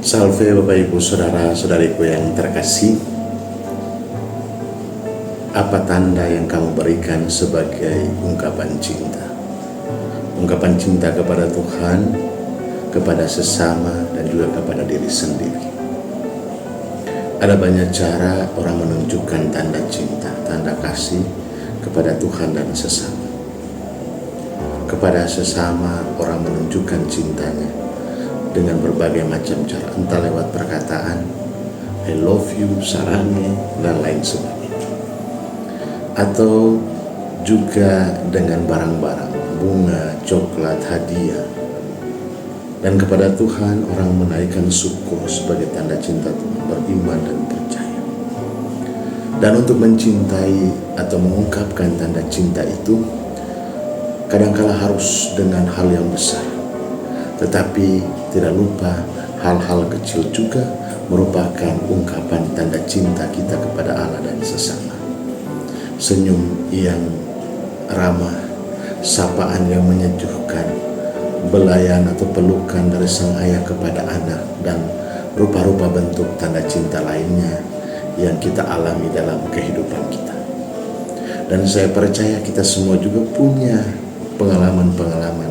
Salve Bapak Ibu Saudara-saudariku yang terkasih. Apa tanda yang kamu berikan sebagai ungkapan cinta? Ungkapan cinta kepada Tuhan, kepada sesama, dan juga kepada diri sendiri. Ada banyak cara orang menunjukkan tanda cinta, tanda kasih kepada Tuhan dan sesama. Kepada sesama orang menunjukkan cintanya dengan berbagai macam cara, entah lewat perkataan I love you, sarangi, dan lain sebagainya, atau juga dengan barang-barang, bunga, coklat, hadiah. Dan kepada Tuhan orang menaikkan syukur sebagai tanda cinta Tuhan, beriman dan percaya. Dan untuk mencintai atau mengungkapkan tanda cinta itu kadangkala harus dengan hal yang besar, tetapi tidak lupa hal-hal kecil juga merupakan ungkapan tanda cinta kita kepada Allah dan sesama. Senyum yang ramah, sapaan yang menyejukkan, belayan atau pelukan dari sang ayah kepada anak, dan rupa-rupa bentuk tanda cinta lainnya yang kita alami dalam kehidupan kita. Dan saya percaya kita semua juga punya pengalaman-pengalaman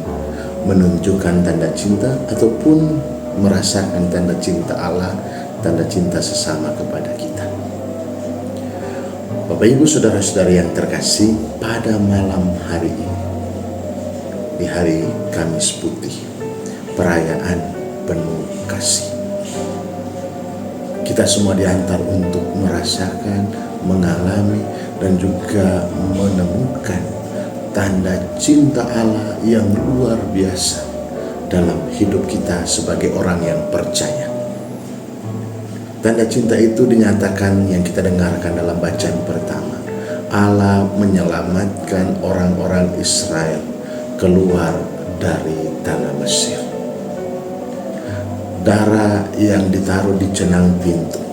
menunjukkan tanda cinta ataupun merasakan tanda cinta Allah, tanda cinta sesama kepada kita. Bapak Ibu Saudara-saudari yang terkasih, pada malam hari ini, di hari Kamis Putih, perayaan penuh kasih, kita semua diantar untuk merasakan, mengalami, dan juga menemukan tanda cinta Allah yang luar biasa dalam hidup kita sebagai orang yang percaya. Tanda cinta itu dinyatakan yang kita dengarkan dalam bacaan pertama. Allah menyelamatkan orang-orang Israel keluar dari tanah Mesir. Darah yang ditaruh di cenang pintu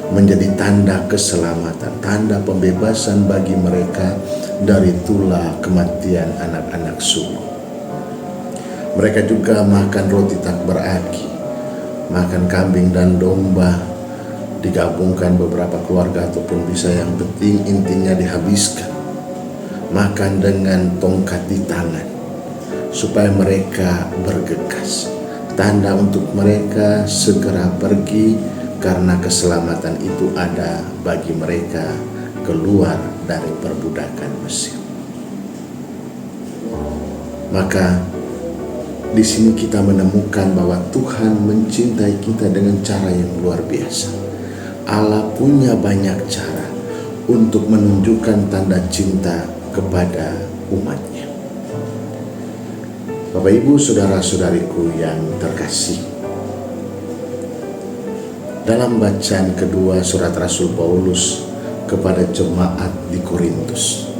menjadi tanda keselamatan, tanda pembebasan bagi mereka dari tulah kematian anak-anak sulung. Mereka juga makan roti tak beragi, makan kambing dan domba, digabungkan beberapa keluarga ataupun bisa yang penting intinya dihabiskan. Makan dengan tongkat di tangan supaya mereka bergegas, tanda untuk mereka segera pergi karena keselamatan itu ada bagi mereka keluar dari perbudakan Mesir. Maka di sini kita menemukan bahwa Tuhan mencintai kita dengan cara yang luar biasa. Allah punya banyak cara untuk menunjukkan tanda cinta kepada umatnya. Bapak Ibu Saudara-saudariku yang terkasih, dalam bacaan kedua surat Rasul Paulus kepada jemaat di Korintus,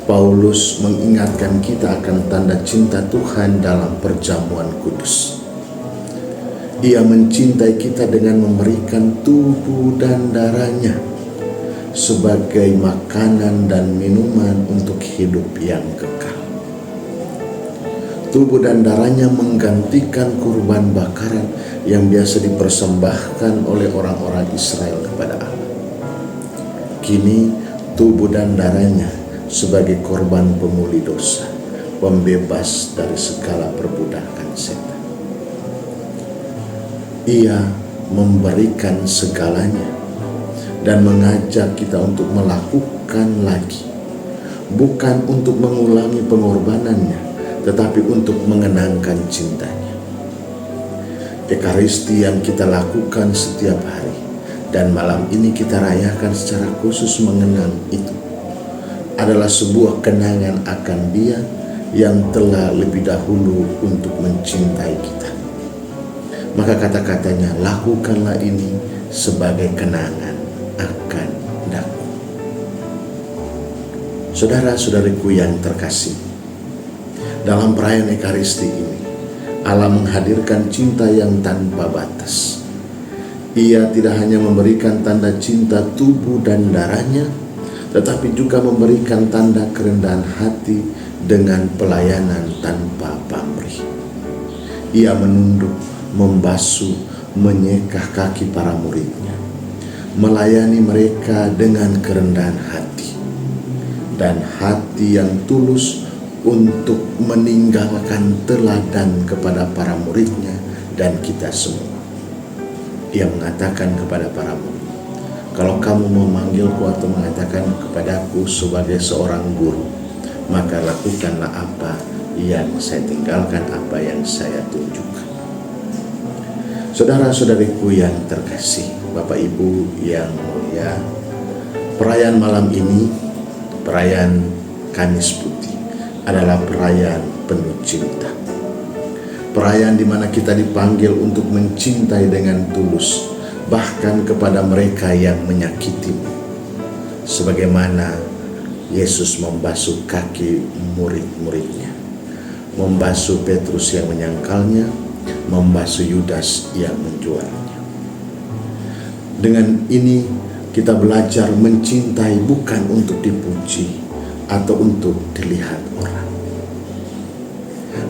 Paulus mengingatkan kita akan tanda cinta Tuhan dalam perjamuan kudus. Ia mencintai kita dengan memberikan tubuh dan darahnya sebagai makanan dan minuman untuk hidup yang kekal. Tubuh dan darahnya menggantikan kurban bakaran yang biasa dipersembahkan oleh orang-orang Israel kepada Allah. Kini tubuh dan darahnya sebagai korban pemuli dosa, pembebas dari segala perbudakan setan. Ia memberikan segalanya dan mengajak kita untuk melakukan lagi, bukan untuk mengulangi pengorbanannya, tetapi untuk mengenangkan cintanya. Ekaristi yang kita lakukan setiap hari dan malam ini kita rayakan secara khusus mengenang itu adalah sebuah kenangan akan Dia yang telah lebih dahulu untuk mencintai kita. Maka kata-katanya, lakukanlah ini sebagai kenangan akan Daku. Saudara-saudariku yang terkasih, dalam perayaan Ekaristi ini Allah menghadirkan cinta yang tanpa batas. Ia tidak hanya memberikan tanda cinta tubuh dan darahnya, tetapi juga memberikan tanda kerendahan hati dengan pelayanan tanpa pamrih. Ia menunduk, membasuh, menyekah kaki para muridnya, melayani mereka dengan kerendahan hati dan hati yang tulus untuk meninggalkan teladan kepada para muridnya dan kita semua. Ia mengatakan kepada para murid, kalau kamu memanggilku atau mengatakan kepadaku sebagai seorang guru, maka lakukanlah apa yang saya tinggalkan, apa yang saya tunjukkan. Saudara-saudariku yang terkasih, Bapak Ibu yang mulia, perayaan malam ini, perayaan Kamis Putih, adalah perayaan penuh cinta. Perayaan di mana kita dipanggil untuk mencintai dengan tulus, bahkan kepada mereka yang menyakitimu. Sebagaimana Yesus membasuh kaki murid-muridnya, membasuh Petrus yang menyangkalnya, membasuh Yudas yang menjualnya. Dengan ini kita belajar mencintai bukan untuk dipuji atau untuk dilihat orang.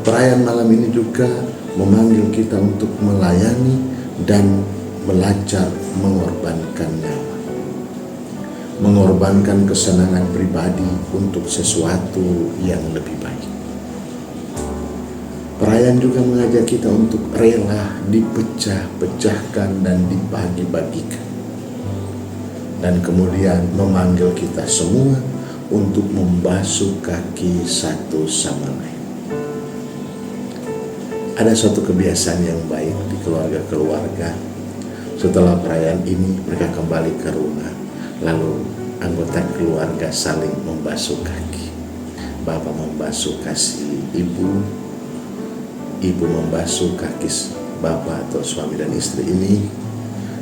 Perayaan malam ini juga memanggil kita untuk melayani dan belajar mengorbankan nyawa, mengorbankan kesenangan pribadi untuk sesuatu yang lebih baik. Perayaan juga mengajak kita untuk rela dipecah-pecahkan dan dibagi-bagikan, dan kemudian memanggil kita semua untuk membasuh kaki satu sama lain. Ada suatu kebiasaan yang baik di keluarga-keluarga. Setelah perayaan ini mereka kembali ke rumah, lalu anggota keluarga saling membasuh kaki. Bapak membasuh kaki ibu, ibu membasuh kaki bapak atau suami dan istri ini,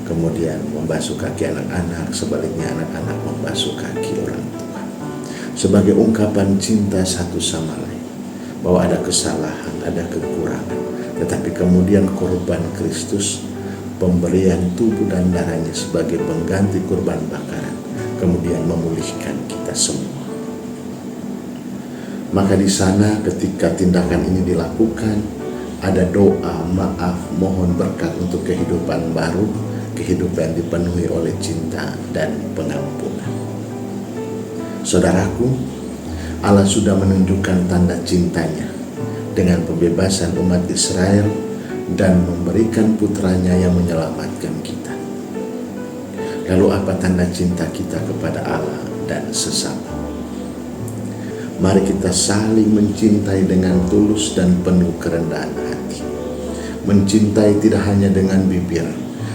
kemudian membasuh kaki anak-anak, sebaliknya anak-anak membasuh kaki orang tua. Sebagai ungkapan cinta satu sama lain, bahwa ada kesalahan, ada kekurangan, tetapi kemudian korban Kristus, pemberian tubuh dan darahnya sebagai pengganti kurban bakaran, kemudian memulihkan kita semua. Maka di sana ketika tindakan ini dilakukan, ada doa, maaf, mohon berkat untuk kehidupan baru, kehidupan dipenuhi oleh cinta dan pengampunan. Saudaraku, Allah sudah menunjukkan tanda cintanya dengan pembebasan umat Israel dan memberikan putranya yang menyelamatkan kita. Lalu apa tanda cinta kita kepada Allah dan sesama? Mari kita saling mencintai dengan tulus dan penuh kerendahan hati. Mencintai tidak hanya dengan bibir,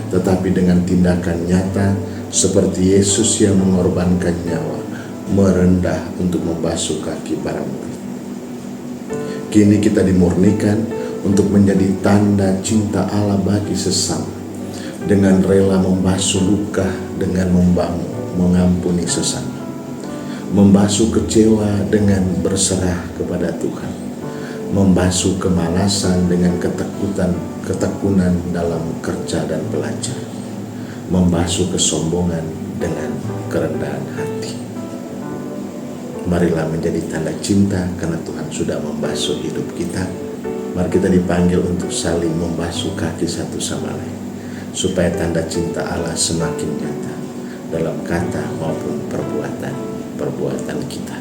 tetapi dengan tindakan nyata seperti Yesus yang mengorbankan nyawa, merendah untuk membasuh kaki para murid. Kini kita dimurnikan untuk menjadi tanda cinta Allah bagi sesama, dengan rela membasuh luka dengan mengampuni sesama, membasuh kecewa dengan berserah kepada Tuhan, membasuh kemalasan dengan ketekunan dalam kerja dan belajar, membasuh kesombongan dengan kerendahan hati. Marilah menjadi tanda cinta karena Tuhan sudah membasuh hidup kita. Mari kita dipanggil untuk saling membasuh kaki satu sama lain, supaya tanda cinta Allah semakin nyata dalam kata maupun perbuatan kita.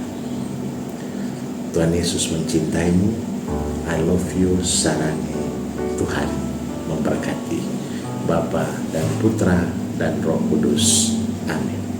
Tuhan Yesus mencintaimu. I love you, sarangi. Tuhan memberkati. Bapa dan Putra dan Roh Kudus. Amin.